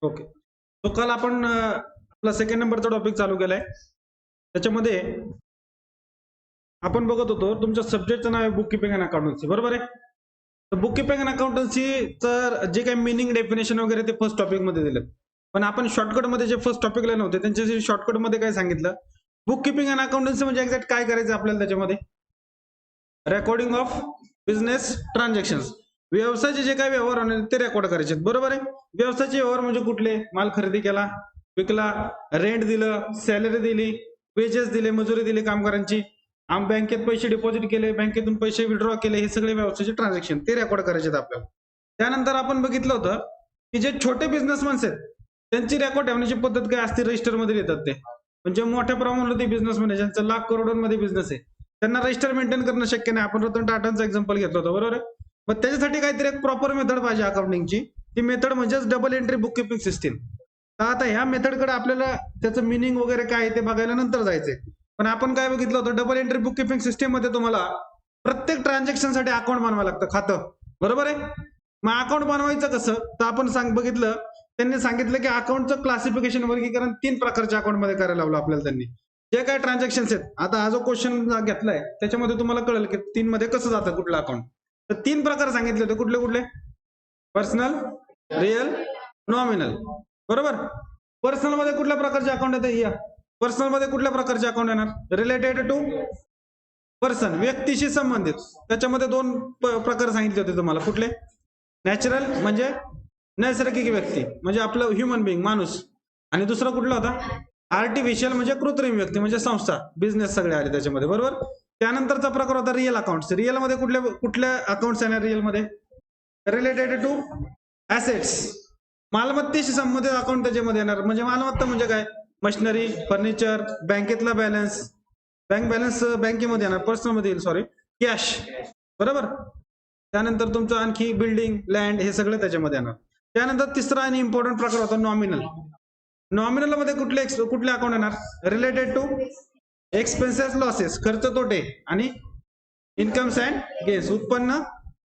Okay. तो काल आपण आपला सेकंड नंबरचा टॉपिक चालू केलाय. त्याच्यामध्ये आपण बघत होतो तुमच्या सब्जेक्टचं नाव आहे बुक किपिंग अँड अकाउंटन्सी, बरोबर आहे. तर बुक किपिंग अँड अकाउंटन्सी तर जे काही मिनिंग डेफिनेशन वगैरे ते फर्स्ट टॉपिक मध्ये दिलं, पण आपण शॉर्टकट मध्ये जे फर्स्ट टॉपिकला नव्हते त्यांच्या शॉर्टकट मध्ये काय सांगितलं, बुक किपिंग अँड अकाउंटन्सी म्हणजे एक्झॅक्ट काय करायचं आपल्याला त्याच्यामध्ये, रेकॉर्डिंग ऑफ बिझनेस ट्रान्झॅक्शन्स, व्यवसायाचे जे काही व्यवहार होणार ते रेकॉर्ड करायचे, बरोबर आहे. व्यवसायाचे व्यवहार म्हणजे कुठले, माल खरेदी केला, विकला, रेंट दिलं, सॅलरी दिली, वेजेस दिले, मजुरी दिली कामगारांची, बँकेत पैसे डिपॉझिट केले, बँकेतून पैसे विड्रॉ केले, हे सगळे व्यवसायाचे ट्रान्झॅक्शन ते रेकॉर्ड करायचे आपल्याला. त्यानंतर आपण बघितलं होतं की जे छोटे बिझनेसमॅन आहेत त्यांची रेकॉर्ड ठेवण्याची पद्धत काय असते, रजिस्टर मध्ये येतात ते. म्हणजे मोठ्या प्रमाणावरती बिझनेसमॅन आहे ज्यांचा लाख करोडोंमध्ये बिझनेस आहे त्यांना रजिस्टर मेंटेन करणं शक्य नाही. आपण रतन टाटांचं एक्झाम्पल घेतलं होतं, बरोबर आहे. मग त्याच्यासाठी काहीतरी एक प्रॉपर मेथड पाहिजे अकाउंटिंगची. ती मेथड म्हणजेच double entry book keeping system. तर आता ह्या मेथडकडे आपल्याला त्याचं मिनिंग वगैरे काय आहे ते बघायला नंतर जायचंय. पण आपण काय बघितलं होतं, double entry book keeping system मध्ये तुम्हाला प्रत्येक ट्रान्झॅक्शन साठी अकाउंट बनवावं लागतं, खातं, बरोबर आहे. मग अकाउंट बनवायचं कसं, तर आपण बघितलं त्यांनी सांगितलं की अकाउंटचं क्लासिफिकेशन वर्गीकरण 3 प्रकारच्या अकाउंट मध्ये करायला लावलं आपल्याला त्यांनी. जे काय ट्रान्झॅक्शन आहेत, आता हा जो क्वेश्चन घेतलाय त्याच्यामध्ये तुम्हाला कळेल की 3 मध्ये कसं जातं कुठलं अकाउंट. तर 3 प्रकार सांगितले होते, कुठले कुठले, पर्सनल, रिअल, नॉमिनल, बरोबर. पर्सनल मध्ये कुठल्या प्रकारचे अकाउंट येते, या पर्सनल मध्ये कुठल्या प्रकारचे अकाउंट येणार, रिलेटेड टू पर्सन, व्यक्तीशी संबंधित. त्याच्यामध्ये 2 प्रकार सांगितले होते तुम्हाला, कुठले, नॅचरल म्हणजे नैसर्गिक व्यक्ती म्हणजे आपलं ह्युमन बिंग, माणूस, आणि दुसरा कुठला होता, आर्टिफिशियल म्हणजे कृत्रिम व्यक्ती म्हणजे संस्था, बिझनेस सगळे आले त्याच्यामध्ये, बरोबर. त्यानंतरचा प्रकार होता रिअल अकाउंट. रिअल मध्ये कुठल्या अकाउंट्स येणार, रिअल मध्ये रिलेटेड टू ऍसेट्स, मालमत्तेशी संबंधित अकाउंट त्याच्यामध्ये येणार. म्हणजे मालमत्ता म्हणजे काय, मशिनरी, फर्निचर, बँकेतला बॅलन्स, बँक बॅलन्स बँकेमध्ये येणार, पर्सनल मध्ये येईल, सॉरी, कॅश, बरोबर. त्यानंतर तुमचं आणखी बिल्डिंग, लँड, हे सगळं त्याच्यामध्ये येणार. त्यानंतर तिसरा आणि इम्पॉर्टंट प्रकार होता नॉमिनल. नॉमिनल मध्ये कुठले अकाउंट येणार, रिलेटेड टू एक्सपेन्सेस, लॉसेस, खर्च तोटे, आणि इन्कम्स अँड गेन्स, उत्पन्न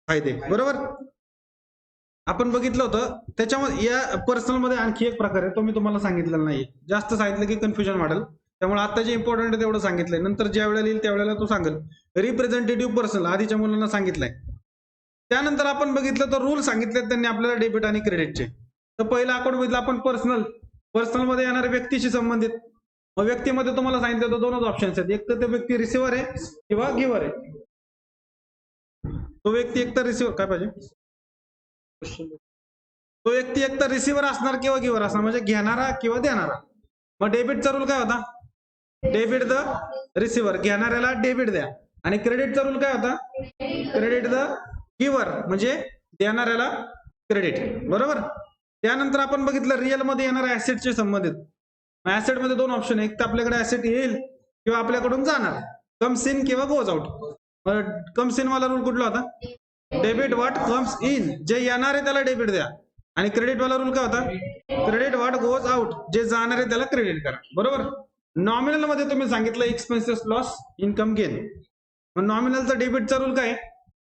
फायदे, बरोबर. आपण बघितलं होतं त्याच्यामध्ये या पर्सनल मध्ये आणखी एक प्रकार आहे, तो मी तुम्हाला सांगितलेला नाही, जास्त सांगितलं की कन्फ्युजन वाढेल, त्यामुळे आता जे इम्पॉर्टंट आहे तेवढं सांगितलंय, नंतर ज्या वेळेला येईल त्यावेळेला तो सांगेल. रिप्रेझेंटेटिव्ह पर्सनल आधीच्या मुलांना सांगितलंय. त्यानंतर आपण बघितलं तर रूल सांगितले त्यांनी आपल्याला डेबिट आणि क्रेडिटचे. तर पहिला अकाउंट बघितलं आपण पर्सनल. पर्सनल मध्ये येणारे व्यक्तीशी संबंधित. मग व्यक्तीमध्ये तुम्हाला सांगितलं तर 2च ऑप्शन्स आहेत, एक तर ते व्यक्ती रिसिव्हर आहे किंवा गिव्हर आहे. तो व्यक्ती एकतर रिसिव्हर, काय पाहिजे, तो व्यक्ती एकतर रिसिव्हर असणार किंवा गिव्हर असणार, म्हणजे घेणारा किंवा देणारा. मग डेबिटचा रूल काय होता, डेबिट द रिसिव्हर, घेणाऱ्याला डेबिट द्या. आणि क्रेडिटचा रूल काय होता, क्रेडिट द गिव्हर, म्हणजे देणाऱ्याला क्रेडिट, बरोबर. त्यानंतर आपण बघितलं रिअल मध्ये येणाऱ्या ऍसेटशी संबंधित. ऍसेट मध्ये 2 ऑप्शन आहे, एक तर आपल्याकडे ऍसेट येईल किंवा आपल्याकडून जाणार, कम्स इन किंवा गोज आउट. कम्स इन वाला रूल कुठला होता, डेबिट व्हॉट कम्स इन, जे येणार आहे त्याला डेबिट द्या. आणि क्रेडिट वाला रूल काय होता, क्रेडिट व्हॉट गोज आउट, जे जाणार आहे त्याला क्रेडिट करा, बरोबर. नॉमिनल मध्ये तुम्ही सांगितलं एक्सपेन्सेस, लॉस, इन्कम, गेन. मग नॉमिनलचा डेबिटचा रूल काय,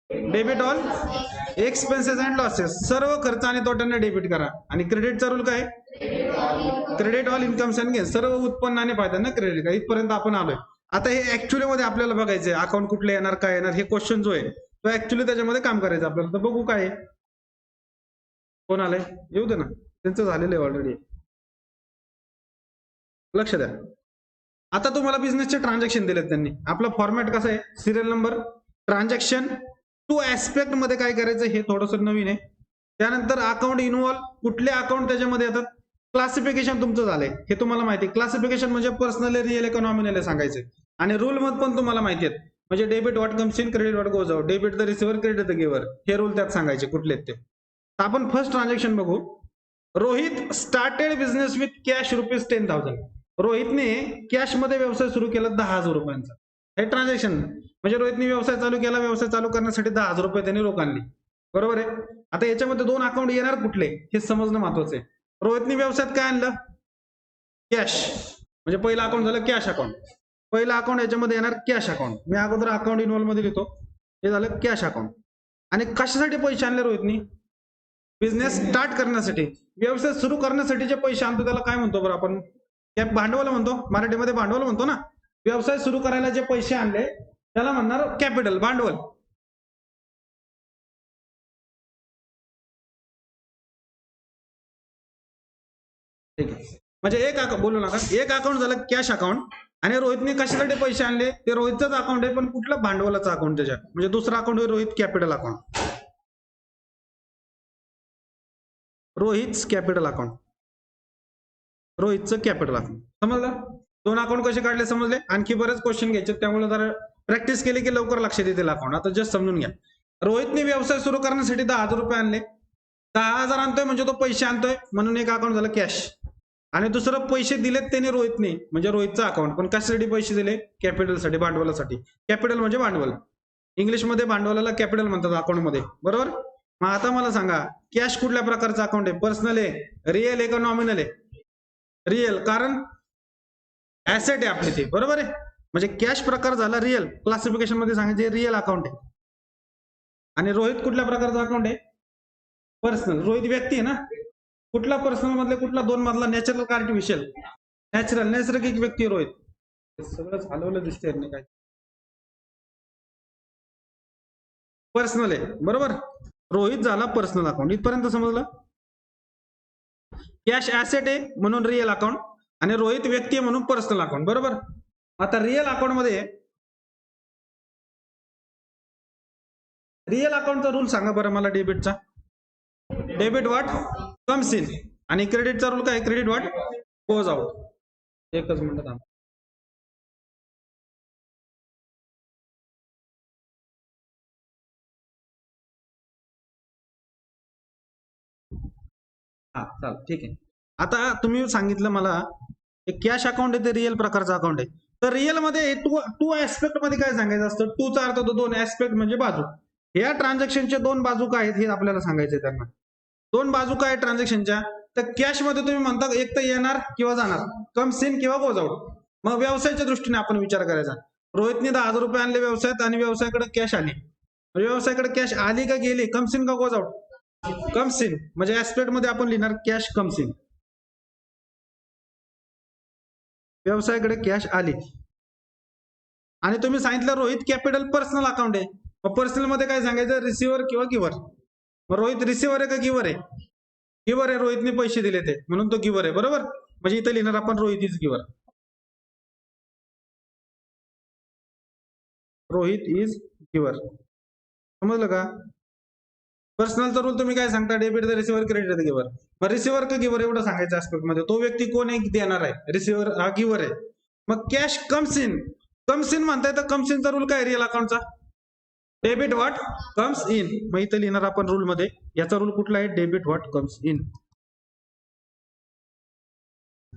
debit all expenses and losses, सर्व खर्च आणि तोट्यांना डेबिट करा. आणि क्रेडिटचा रूल काय, credit all incomes and gain, सर्व उत्पन्न आणि फायद्यांना क्रेडिट करा. इथपर्यंत आपण आलोय. आता हे ऍक्च्युअली मध्ये आपल्याला बघायचंय अकाउंट कुठले येणार, काय येणार, हे क्वेश्चन जो आहे तो ऍक्च्युअली त्याच्यामध्ये काम करायचं आपल्याला. तर बघू काय कोण आलंय, येऊ दे ना, त्यांचं झालेलं आहे ऑलरेडी, लक्ष द्या. आता तुम्हाला बिझनेसचे ट्रान्झॅक्शन दिलेत त्यांनी. आपला फॉर्मॅट कसा आहे, सिरियल नंबर, ट्रान्झॅक्शन, 2 ऍस्पेक्ट मध्ये काय करायचं हे थोडंसं नवीन आहे. त्यानंतर अकाउंट इन्व्हॉल्व, कुठले अकाउंट त्याच्यामध्ये येतात, क्लासिफिकेशन तुमचं झालंय हे तुम्हाला माहिती. क्लासिफिकेशन म्हणजे पर्सनल, रिअल, इकॉनॉमिनल सांगायचं. आणि रूल मध्ये पण तुम्हाला माहिती आहेत, म्हणजे debit what comes in, credit what goes out, debit the receiver, credit the giver, हे रूल त्यात सांगायचे कुठले आहेत ते. आपण फर्स्ट ट्रान्झॅक्शन बघू. Rohit started business with cash ₹10,000. रोहितने कॅश मध्ये व्यवसाय सुरू केला ₹10,000. हे ट्रान्झॅक्शन म्हणजे रोहितने व्यवसाय चालू केला, व्यवसाय चालू करण्यासाठी ₹10,000 त्यांनी रोख आणली, बरोबर आहे. आता याच्यामध्ये 2 अकाउंट येणार कुठले हे समजणं महत्वाचं आहे. रोहितने व्यवसायात काय आणलं, कॅश, म्हणजे पहिला अकाउंट झालं कॅश अकाउंट. पहिला अकाउंट याच्यामध्ये येणार कॅश अकाउंट. मी अगोदर अकाउंट इन्व्हॉल्व मध्ये लिहितो, हे झालं कॅश अकाउंट. आणि कशासाठी पैसे आणले रोहितनी, बिझनेस स्टार्ट करण्यासाठी. व्यवसाय सुरू करण्यासाठी जे पैसे आणतो त्याला काय म्हणतो बरं आपण? भांडवल म्हणतो, मराठीमध्ये भांडवल म्हणतो ना. व्यवसाय सुरू करायला जे पैसे आणले त्याला म्हणणार कॅपिटल, भांडवल. ठीक आहे. म्हणजे एक बोलू नका, एक अकाउंट झालं कॅश अकाउंट आणि रोहितने कशासाठी पैसे आणले? ते रोहितचंच अकाउंट आहे, पण कुठलं? भांडवलाचं अकाउंट त्याच्या. म्हणजे दुसरा अकाउंट आहे Rohit capital account. Rohit capital account, रोहितचं कॅपिटल अकाउंट. समजलं? दोन अकाउंट कसे काढले समजले? आणखी बरेच क्वेश्चन घ्यायचे, त्यामुळे जरा प्रॅक्टिस केली की लवकर लक्षात येतील अकाउंट. आता जस्ट समजून घ्या. रोहितने व्यवसाय सुरू करण्यासाठी 10,000 रुपये आणले. 10,000 आणतोय म्हणजे तो पैसे आणतोय, म्हणून एक अकाउंट झालं कॅश. आणि दुसरं पैसे दिलेत त्याने रोहितने, म्हणजे रोहितचं अकाउंट. पण कशासाठी पैसे दिले? कॅपिटलसाठी, भांडवलासाठी. कॅपिटल म्हणजे भांडवल. इंग्लिशमध्ये भांडवलाला कॅपिटल म्हणतात अकाउंटमध्ये, बरोबर? मग आता मला सांगा, कॅश कुठल्या प्रकारचं अकाउंट आहे? पर्सनल आहे, रिअल आहे का नॉमिनल आहे? रिअल, कारण ऍसेट आहे आपली ती, बरोबर आहे? म्हणजे कॅश प्रकार झाला रिअल. क्लासिफिकेशन मध्ये सांगायचे रिअल अकाउंट आहे. आणि रोहित कुठल्या प्रकारचा अकाउंट आहे? पर्सनल. रोहित व्यक्ती आहे ना. कुठला पर्सनल मधले? कुठला? दोन मधला? नॅचरल का आर्टिफिशियल? नॅचरल, नैसर्गिक व्यक्ती रोहित. सगळंच हलवलं दिसतंय नाही काय? पर्सनल आहे, बरोबर? रोहित झाला पर्सनल अकाउंट. इथपर्यंत समजलं? कॅश ऍसेट आहे म्हणून रिअल अकाउंट, आणि रोहित व्यक्ती आहे म्हणून पर्सनल अकाउंट, बरोबर? आता रिअल अकाउंट मध्ये, रिअल अकाउंटचा रूल सांगा बरं मला डेबिटचा. डेबिट व्हॉट कम्स इन, आणि क्रेडिटचा रूल काय? Credit what goes out. एकच मिनिट थांबा. हा चाल, ठीक आहे. आता तुम्ही सांगितलं मला कॅश अकाउंट आहे ते रिअल प्रकारचं अकाउंट आहे. तर रिअल मध्ये टू ऍस्पेक्ट मध्ये काय सांगायचं असतं? टूचा अर्थ होतो दोन, ऍस्पेक्ट म्हणजे बाजू. या ट्रान्झॅक्शनचे दोन बाजू काय आहेत हे आपल्याला सांगायचे त्यांना. दोन बाजू काय आहेत ट्रान्झॅक्शनच्या? तर कॅश मध्ये तुम्ही म्हणता एक तर येणार किंवा जाणार, कम्स इन किंवा गोज आउट. मग व्यवसायाच्या दृष्टीने आपण विचार करायचा. रोहितने 10,000 रुपये आणले व्यवसायात, आणि व्यवसायाकडे कॅश आली. व्यवसायाकडे कॅश आली का गेली? कम्स इन का गोज आउट? Comes in. म्हणजे ऍस्पेक्ट मध्ये आपण लिहिणार कॅश कम्स इन. व्यवसायाकडे कॅश आली. आणि तुम्ही सांगितलं रोहित कॅपिटल पर्सनल अकाउंट आहे. मग पर्सनल मध्ये काय सांगायचं? रिसिव्हर किंवा गिव्हर. मग रोहित रिसिव्हर आहे का गिव्हर आहे? गिव्हर आहे. रोहितने पैसे दिले ते, म्हणून तो गिव्हर आहे, बरोबर? म्हणजे इथे लिहिणार आपण Rohit is giver. Rohit is giver. समजलं का? पर्सनलचा रूल तुम्ही काय सांगता? Debit the receiver, credit the giver. मग रिसिव्हर का गिव्हर एवढं सांगायचं ऍस्पेक्ट मध्ये. तो व्यक्ती कोण आहे? देणार आहे. रिसिव्हर हा गिव्हर आहे. मग cash comes in, comes in म्हणताय तर कम्स इनचा रूल काय रिअल अकाउंटचा? Debit what comes in. मग इथं लिहिणार आपण रूल मध्ये, याचा रूल कुठला आहे? Debit what comes in,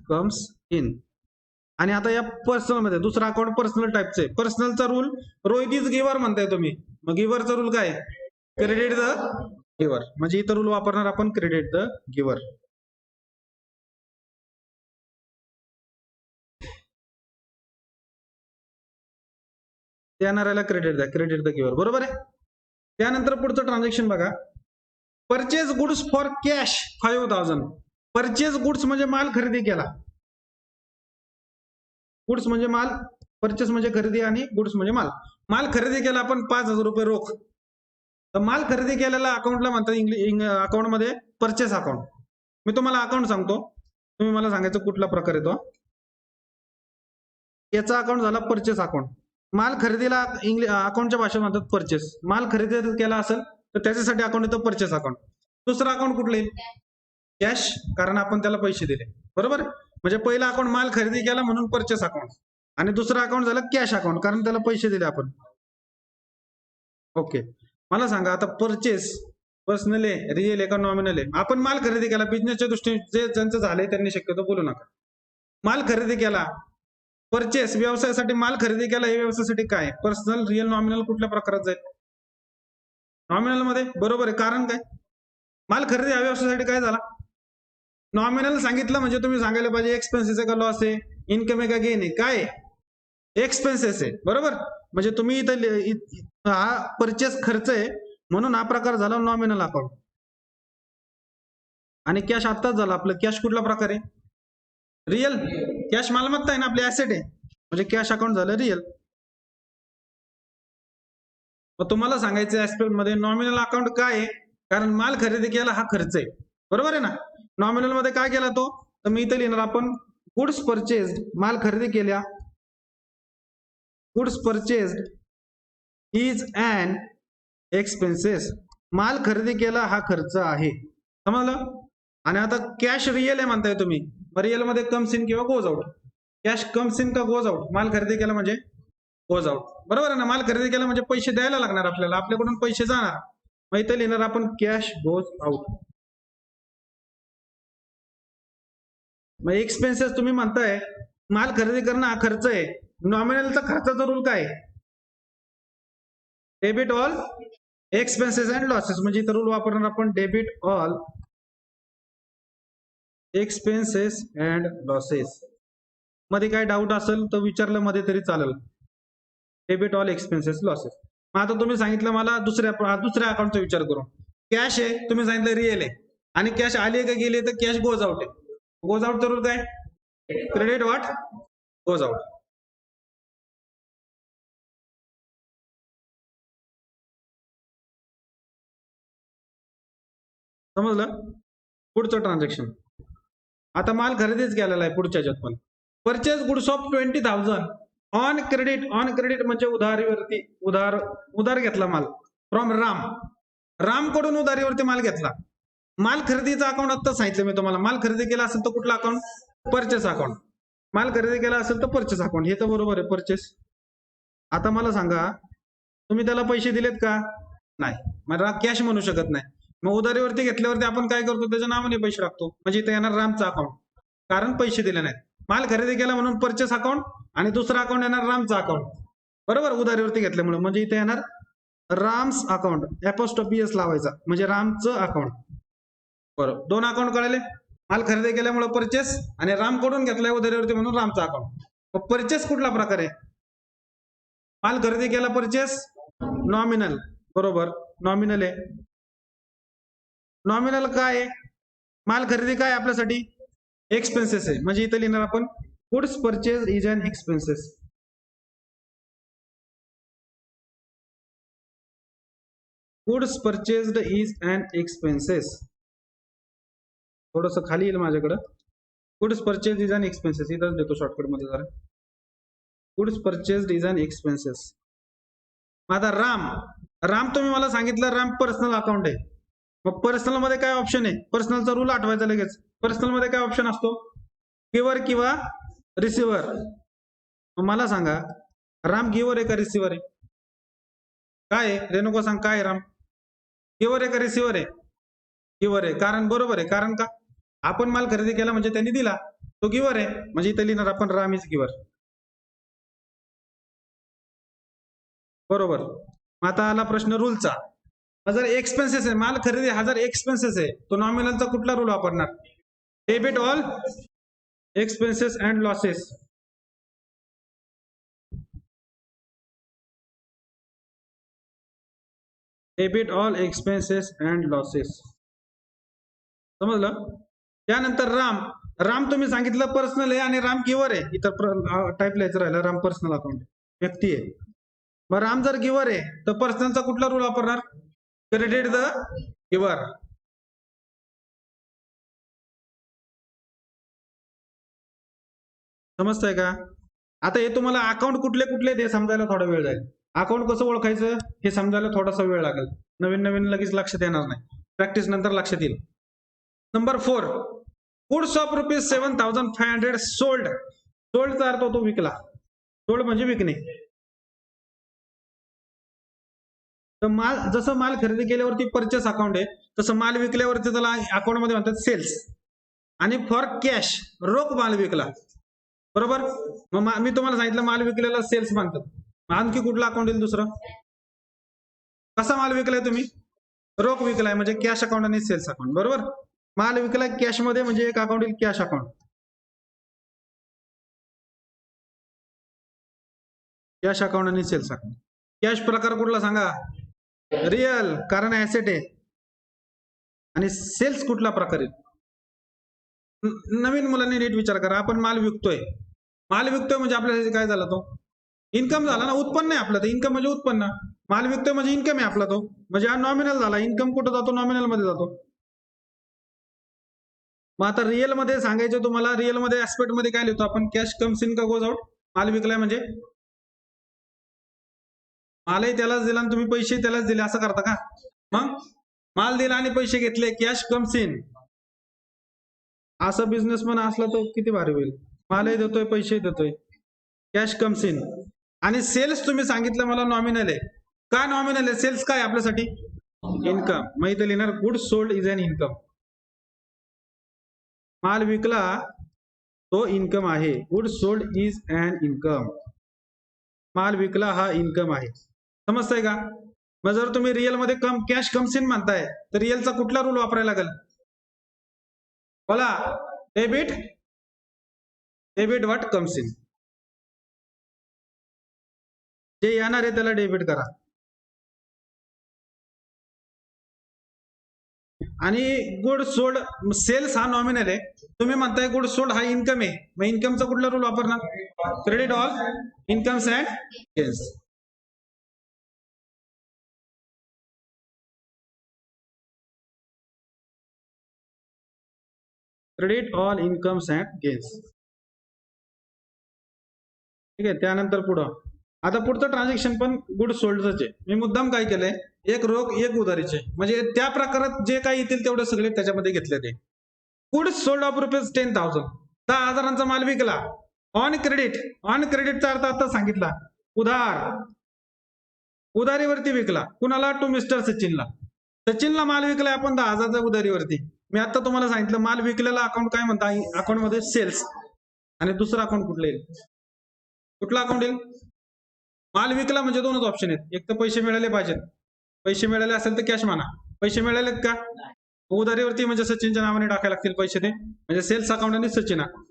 comes in. आणि आता या पर्सनल मध्ये दुसरा अकाउंट पर्सनल टाईपचे. पर्सनलचा रूल रोहित इज गिव्हर म्हणताय तुम्ही. मग गिव्हरचा रूल काय? Credit the giver. म्हणजे इथं रूल वापरणार आपण क्रेडिट द गिव्हर. देणाऱ्याला क्रेडिट द्या, क्रेडिट द गिव्हर, बरोबर आहे? त्यानंतर पुढचं ट्रान्झॅक्शन बघा. Purchase goods for cash 5,000. Purchase goods म्हणजे माल खरेदी केला. गुड्स म्हणजे माल, परचेस म्हणजे खरेदी, आणि गुड्स म्हणजे माल. माल खरेदी केला आपण 5,000 रुपये रोख. तर माल खरेदी केलेला अकाउंटला म्हणतात अकाउंट मध्ये परचेस अकाउंट. मी तुम्हाला अकाउंट सांगतो, तुम्ही मला सांगायचं कुठला प्रकार येतो. याचा अकाउंट झाला परचेस अकाउंट. माल खरेदीला अकाउंटच्या भाषेत म्हणतात परचेस. माल खरेदी केला असेल तर त्याच्यासाठी अकाउंट येतो परचेस अकाउंट. दुसरं अकाउंट कुठलं येईल? कॅश, कारण आपण त्याला पैसे दिले, बरोबर? म्हणजे पहिला अकाउंट माल खरेदी केला म्हणून परचेस अकाउंट, आणि दुसरं अकाउंट झालं कॅश अकाउंट, कारण त्याला पैसे दिले आपण. ओके. मला सांगा आता परचेस पर्सनल आहे, रिअल आहे का नॉमिनल आहे? आपण माल खरेदी केला. बिझनेसच्या दृष्टीने जे ज्यांचं झालंय त्यांनी शक्यतो बोलू नका. माल खरेदी केला. परचेस व्यवसायासाठी माल खरेदी केला, हे व्यवसायासाठी काय? पर्सनल, रिअल, नॉमिनल कुठल्या प्रकारात जाईल? नॉमिनल मध्ये, बरोबर आहे. कारण काय? माल खरेदी हा व्यवसायासाठी काय झाला? नॉमिनल सांगितलं म्हणजे तुम्ही सांगायला पाहिजे एक्सपेन्सेस आहे का लॉस आहे, इन्कम आहे का गेन आहे, काय? एक्सपेन्सेस आहे, बरोबर? म्हणजे तुम्ही इथं हा परचेस खर्च आहे म्हणून हा प्रकार झाला नॉमिनल अकाउंट. आणि कॅश आत्ताच झालं आपलं. कॅश कुठला प्रकार आहे? रिअल. कॅश मालमत्ता आहे ना, आपली ऍसेट आहे, म्हणजे कॅश अकाउंट झालं रिअल. मग तुम्हाला सांगायचं ऍस्पेक्ट मध्ये नॉमिनल अकाउंट काय आहे, कारण माल खरेदी केला हा खर्च आहे, बरोबर आहे ना. नॉमिनल मध्ये काय केला तो, तर मी इथे लिहिणार आपण गुड्स परचेज, माल खरेदी केल्या, goods purchase is an expenses, माल खरेदी केला हा खर्च आहे, समजलं. आणि आता कॅश रिअल आहे म्हणताय तुम्ही, रिअल मध्ये कम्स इन किंवा goes out. Cash comes in का गोज आउट? माल खरेदी केला म्हणजे गोज आउट, बरोबर आहे ना. माल खरेदी केला म्हणजे पैसे द्यायला लागणार आपल्याला, आपल्याकडून पैसे जाणार, मग इथे लिहिणार आपण कॅश गोज आउट. मग एक्सपेन्सेस तुम्ही म्हणताय माल खरेदी करणं हा खर्च आहे, नॉमिनलचा खर्चाचा रूल काय? Debit all expenses and losses, म्हणजे इथं रूल वापरणार आपण debit all expenses and losses. मध्ये काय डाऊट असेल तर विचारलं मध्ये तरी चालेल. Debit all expenses losses. मग आता तुम्ही सांगितलं मला दुसऱ्या अकाउंटचा विचार करून, कॅश आहे, तुम्ही सांगितलं रिअल आहे, आणि कॅश आली का गेली तर कॅश गोज आउट आहे. गोज आउट रूल काय? Credit what goes out. समजलं. पुढचं ट्रान्झॅक्शन, आता माल खरेदीच केलेला आहे पुढच्या ह्याच्यात पण. Purchase goods of 20,000 on credit. On credit म्हणजे उधारीवरती, उधार घेतला माल फ्रॉम राम कडून उधारीवरती माल घेतला. माल खरेदीचा अकाउंट आता सांगितलं मी तुम्हाला. माल खरेदी केला असेल तर कुठला अकाउंट? Purchase account. माल खरेदी केला असेल तर परचेस अकाउंट, हे तर बरोबर आहे परचेस. आता मला सांगा, तुम्ही त्याला पैसे दिलेत का? नाही, मला कॅश म्हणू शकत नाही. मग उधारीवरती घेतल्यावरती आपण काय करतो, त्याच्या नावाने पैसे टाकतो, म्हणजे इथे येणार रामचा अकाउंट, कारण पैसे दिले नाहीत. माल खरेदी केला म्हणून परचेस अकाउंट, आणि दुसरा अकाउंट येणार रामचा अकाउंट, बरोबर, उधारीवरती घेतल्यामुळे, म्हणजे इथे येणार राम्स अकाउंट, एपोस्ट्रोफी लावायचा, म्हणजे रामचं अकाउंट. बरोबर, दोन अकाउंट कळले. माल खरेदी केल्यामुळे परचेस, आणि रामकडून घेतलाय उधारीवरती म्हणून रामचा अकाउंट. मग परचेस कुठला प्रकार आहे? माल खरेदी केला परचेस नॉमिनल, बरोबर, नॉमिनल आहे. नॉमिनल काय आहे? माल खरेदी काय आपल्यासाठी? एक्सपेन्सेस आहे, म्हणजे इथे लिहिणार आपण goods purchase is an expenses. Goods purchased is an expenses. थोडस खाली येईल माझ्याकडं. Goods purchase is an expenses, इथंच देतो शॉर्टकट मध्ये जरा. Goods purchased is an expenses. आता राम तुम्ही मला सांगितलं राम पर्सनल अकाउंट आहे. मग पर्सनल मध्ये काय ऑप्शन आहे? पर्सनलचा रूल आठवायचा लगेच. पर्सनल मध्ये काय ऑप्शन असतो? गिव्हर किंवा रिसिव्हर. मला सांगा, राम गिव्हर आहे का रिसिव्हर आहे? काय आहे रेणुका, सांग काय आहे राम? गिव्हर आहे का रिसिव्हर आहे? गिव्हर आहे. कारण बरोबर आहे, कारण का? आपण माल खरेदी केला म्हणजे त्यांनी दिला, तो गिव्हर आहे, म्हणजे इथे लिहिणार आपण राम इज गिव्हर, बरोबर. आता आला प्रश्न रूलचा. जर एक्सपेन्सेस आहे, माल खरेदी हा जर एक्सपेन्सेस आहे, तो नॉमिनलचा कुठला रूल वापरणार? Debit all expenses and losses. Debit all expenses and losses, समजलं. त्यानंतर राम तुम्ही सांगितलं पर्सनल आहे आणि राम गिव्हर आहे, इथं टाईप लिहायचं राहिलं, राम पर्सनल अकाउंट व्यक्ती आहे. मग राम जर गिव्हर आहे तर पर्सनलचा कुठला रूल वापरणार? Credit the giver. समजतंय का? आता हे तुम्हाला अकाउंट कुठले कुठले ते समजायला थोडा वेळ जाईल. अकाउंट कसं ओळखायचं हे समजायला थोडासा वेळ लागेल. नवीन लगेच लक्षात येणार नाही, प्रॅक्टिस नंतर लक्षात येईल. Number 4, goods of ₹7,500 sold. सोल्डचा अर्थ होतो विकला. सोल्ड म्हणजे विकणे. तर माल, जसं माल खरेदी केल्यावरती परचेस अकाउंट आहे, तसं माल विकल्यावरती त्याला अकाउंट मध्ये म्हणतात सेल्स. आणि फॉर कॅश, रोख माल विकला, बरोबर. मग मी तुम्हाला सांगितलं माल विकलेला सेल्स म्हणतात. आणखी कुठला अकाउंट येईल दुसरं? कसा माल विकलाय तुम्ही? रोख विकलाय, म्हणजे कॅश अकाउंट आणि सेल्स अकाउंट, बरोबर. माल विकलाय कॅश मध्ये, म्हणजे एक अकाउंट येईल कॅश अकाउंट. कॅश अकाउंट आणि सेल्स अकाउंट. कॅश प्रकार कुठला सांगा? रिअल, कारण ऍसेट आहे. आणि सेल्स कुठला प्रकार आहे? नवीन मुलांनी नीट विचार करा. आपण माल विकतोय म्हणजे आपल्याला काय झाला तो इन्कम झाला ना, उत्पन्न आहे आपलं. तर इन्कम म्हणजे उत्पन्न, माल विकतोय म्हणजे इन्कम आहे आपला तो, म्हणजे हा नॉमिनल झाला. इन्कम कुठं जातो? नॉमिनल मध्ये जातो. मग आता रिअल मध्ये सांगायचं तुम्हाला, रिअल मध्ये ऍस्पेक्ट मध्ये काय लिहितो आपण? कॅश कम्स इन का गोज आउट? माल विकलाय म्हणजे मालही त्यालाच दिला आणि तुम्ही पैसे त्यालाच दिले, असं करता का? मग माल दिला आणि पैसे घेतले, कॅश कम्स इन. असा बिझनेसमन असला तो किती भारी होईल. मालही देतोय, पैसे देतोय, कॅश कम्स इन. आणि सेल्स तुम्ही सांगितलं मला नॉमिनल आहे. का नॉमिनल आहे? सेल्स काय आपल्यासाठी? इन्कम. मग इथे लिहिणार good sold is an income. माल विकला तो इन्कम आहे. Good sold is an income. माल विकला हा इन्कम आहे. समजतंय का? मग जर तुम्ही रिअल मध्ये कॅश कम्स इन म्हणताय, तर रिअलचा कुठला रूल वापरायला लागेल? बोला. Debit. Debit what comes in. जे येणार आहे त्याला डेबिट करा. आणि गुड सोल्ड, सेल्स हा नॉमिनल आहे. तुम्ही म्हणताय गुड सोल्ड हा इन्कम आहे. मग इन्कमचा कुठला रूल वापरणार? Credit all incomes and gains. Credit all incomes and gains. ठीक आहे. त्यानंतर पुढं, आता पुढचं ट्रान्झॅक्शन पण गुड सोल्डच आहे. मी मुद्दाम काय केलंय, एक रोख एक उधारीचे, म्हणजे त्या प्रकारात जे काही येतील तेवढे सगळे त्याच्यामध्ये घेतले. ते गुड सोल्ड ऑफ रुपीज 10,000. 10,000चा माल विकला ऑन क्रेडिट. ऑन क्रेडिटचा अर्थ आता सांगितला, उधार. उधारीवरती विकला. कुणाला? टू मिस्टर सचिनला. सचिनला माल विकलाय आपण 10,000चा उधारीवरती. मी आता तुम्हाला सांगितलं माल विकलेला अकाउंट काय म्हणता? अकाउंट मध्ये सेल्स. आणि दुसरं अकाउंट कुठलं येईल? कुठला अकाउंट येईल? माल विकला म्हणजे दोनच ऑप्शन आहेत. एक तर पैसे मिळाले पाहिजेत. पैसे मिळाले असेल तर कॅश म्हणा. पैसे मिळालेत का? उधारीवरती म्हणजे सचिनच्या नावाने टाकायला लागतील पैसे. ते म्हणजे सेल्स अकाउंट आणि सचिन अकाउंट.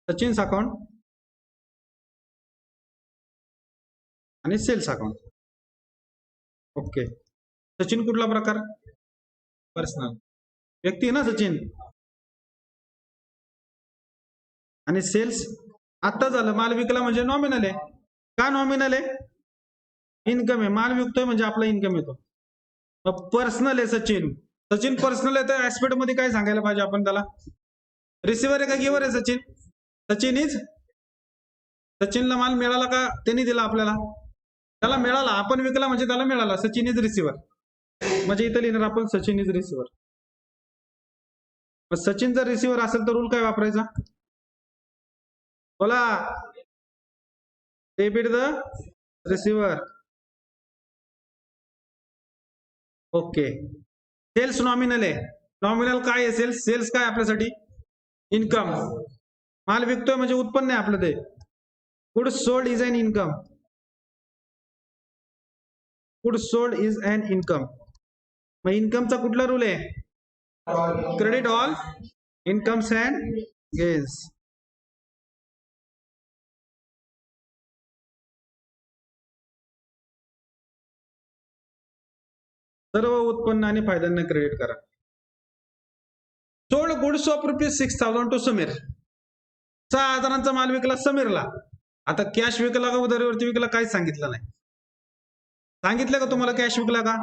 सचिन्स अकाउंट आणि सेल्स अकाउंट. ओके. सचिन कुठला प्रकार? पर्सनल व्यक्ती ना सचिन. आणि सेल्स आता झालं. माल विकला म्हणजे नॉमिनल आहे. का नॉमिनल आहे? इन्कम आहे. माल विकतोय म्हणजे आपला इन्कम येतो. पर्सनल आहे सचिन. सचिन पर्सनल आहे तर ऍस्पेक्ट मध्ये काय सांगायला पाहिजे आपण त्याला? रिसिव्हर आहे का गिव्हर आहे सचिन? सचिन इज. सचिनला माल मिळाला का? त्यांनी दिला आपल्याला. त्याला मिळाला. आपण विकला म्हणजे त्याला मिळाला. Sachin is receiver. म्हणजे इथं लिहिणार आपण सचिन इज रिसिव्हर. सचिन जर रिसिव्हर असेल तर रूल काय वापरायचा? बोला. Debit the receiver. Okay. Sales nominal आहे. नॉमिनल काय आहे? सेल्स. सेल्स काय आपल्यासाठी? इन्कम. माल विकतोय म्हणजे उत्पन्न आहे आपलं ते. Good sold is an income. Good sold is an income. मग इन्कमचा कुठला रूल आहे? Credit all incomes and gains. सर्व उत्पन्न आणि फायद्यांना क्रेडिट करा. Sold goods of rupees 6,000 to Sameer. 6,000चा माल विकला समीरला. आता कॅश विकला का उधारीवरती विकला काय सांगितलं नाही. सांगितलं का तुम्हाला कॅश विकला का?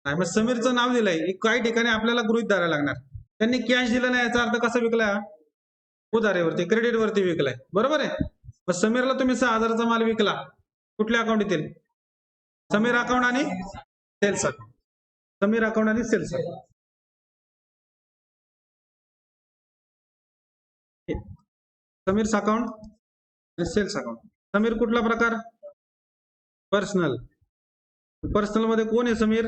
नाही. मग समीरचं नाव दिलंय. काही ठिकाणी आपल्याला गृहीत धरायला लागणार. त्यांनी कॅश दिलं नाही याचा अर्थ कसा विकलाय? उधारीवरती, क्रेडिट वरती विकलाय. बरोबर आहे. मग समीरला तुम्ही 6,000चा माल विकला. कुठल्या अकाउंट येतील? समीर अकाउंट आणि सेल्स अकाउंट. समीर अकाउंट आणि सेल्स अकाउंट. समीर अकाउंट आणि सेल्स अकाउंट. समीर कुठला प्रकार? पर्सनल. पर्सनल मध्ये कोण आहे समीर?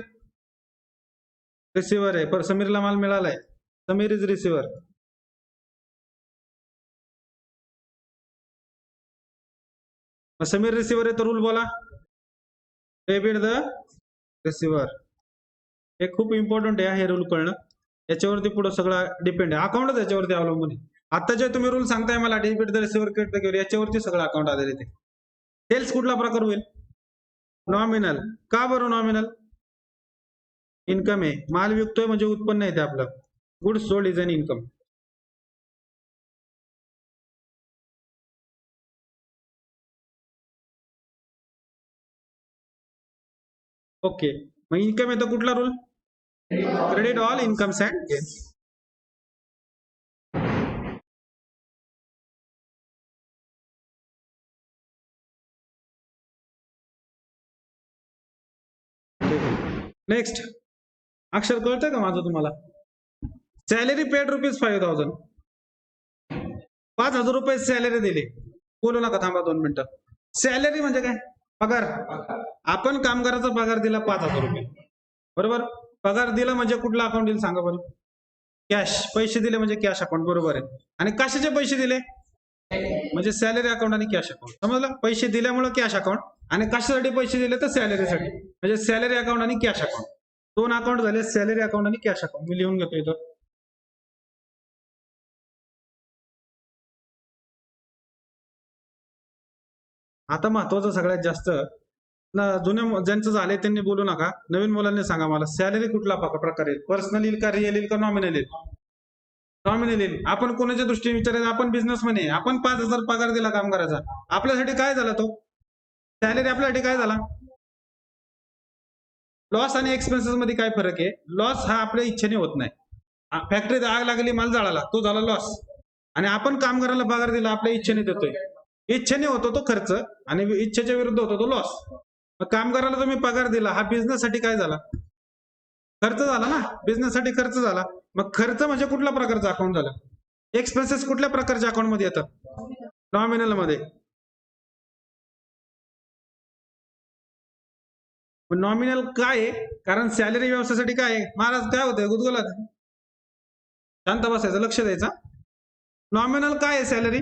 रिसिव्हर आहे. समीरला माल मिळालाय. Sameer is receiver. Sameer receiver आहे तर रूल बोला. Debit the receiver. हे खूप इम्पॉर्टंट आहे हे रूल कळणं. याच्यावरती पुढे सगळं डिपेंड आहे. अकाउंटच याच्यावरती अवलंबून आहे. आता जे तुम्ही रूल सांगताय मला debit the receiver credit the giver, याच्यावरती सगळं अकाउंट आलेले ते. सेल्स कुठला प्रकार होईल? नॉमिनल. का बरं नॉमिनल? इन्कम आहे. माल विकतोय म्हणजे उत्पन्न येते आपलं. Goods sold is an income. Okay, मग इन्कम येतो कुठला rule? Credit all incomes and gains. Next, अक्षर कळतंय का माझं तुम्हाला? Salary paid ₹5,000. 5,000 रुपये सॅलरी दिली. बोलू नका, थांबा 2 मिनिटं. सॅलरी म्हणजे काय? पगार. आपण कामगाराचा पगार दिला 5,000 रुपये, बरोबर. पगार दिला म्हणजे कुठला अकाउंट दिलं सांगा बरं? कॅश. पैसे दिले म्हणजे कॅश अकाउंट, बरोबर आहे. आणि कशाचे पैसे दिले? म्हणजे सॅलरी अकाउंट आणि कॅश अकाउंट. समजलं? पैसे दिल्यामुळे कॅश अकाउंट, आणि कशासाठी पैसे दिले तर सॅलरीसाठी, म्हणजे सॅलरी अकाउंट आणि कॅश अकाउंट. 2 अकाउंट झाले, सॅलरी अकाउंट आणि कॅश अकाउंट. मी लिहून घेतो इथं. आता महत्वाचं सगळ्यात जास्त, जुन्या ज्यांचं झालंय त्यांनी बोलू नका, नवीन मुलांनी सांगा मला, सॅलरी कुठला प्रकार आहे? पर्सनल येईल का, रिअल येईल का, नॉमिनल येईल? नॉमिनल येईल. आपण कोणाच्या दृष्टीने विचारायचं? आपण बिझनेसमॅन आहे, आपण 5,000 पगार दिला कामगाराचा, आपल्यासाठी काय झाला तो? सॅलरी आपल्यासाठी काय झाला? लॉस आणि एक्सपेन्सेस मध्ये काय फरक आहे? लॉस हा आपल्या इच्छेने होत नाही. फॅक्टरीत आग लागली, माल जळाला, तो झाला लॉस. आणि आपण कामगाराला पगार दिला, आपल्या इच्छेने देतोय. इच्छेने होतो तो खर्च, आणि इच्छेच्या विरुद्ध होतो तो लॉस. कामगाराला तुम्ही पगार दिला, हा बिझनेस साठी काय झाला? खर्च झाला ना, बिझनेस साठी खर्च झाला. मग खर्च म्हणजे कुठल्या प्रकारचं अकाउंट झालं? एक्सपेन्सेस कुठल्या प्रकारच्या अकाउंट मध्ये येतात? नॉमिनल मध्ये. नॉमिनल काय आहे? कारण सॅलरी व्यवसायासाठी काय आहे महाराज? काय होतंय गुदगुलात? शांत बसायचं, लक्ष द्यायचं. नॉमिनल काय आहे? सॅलरी.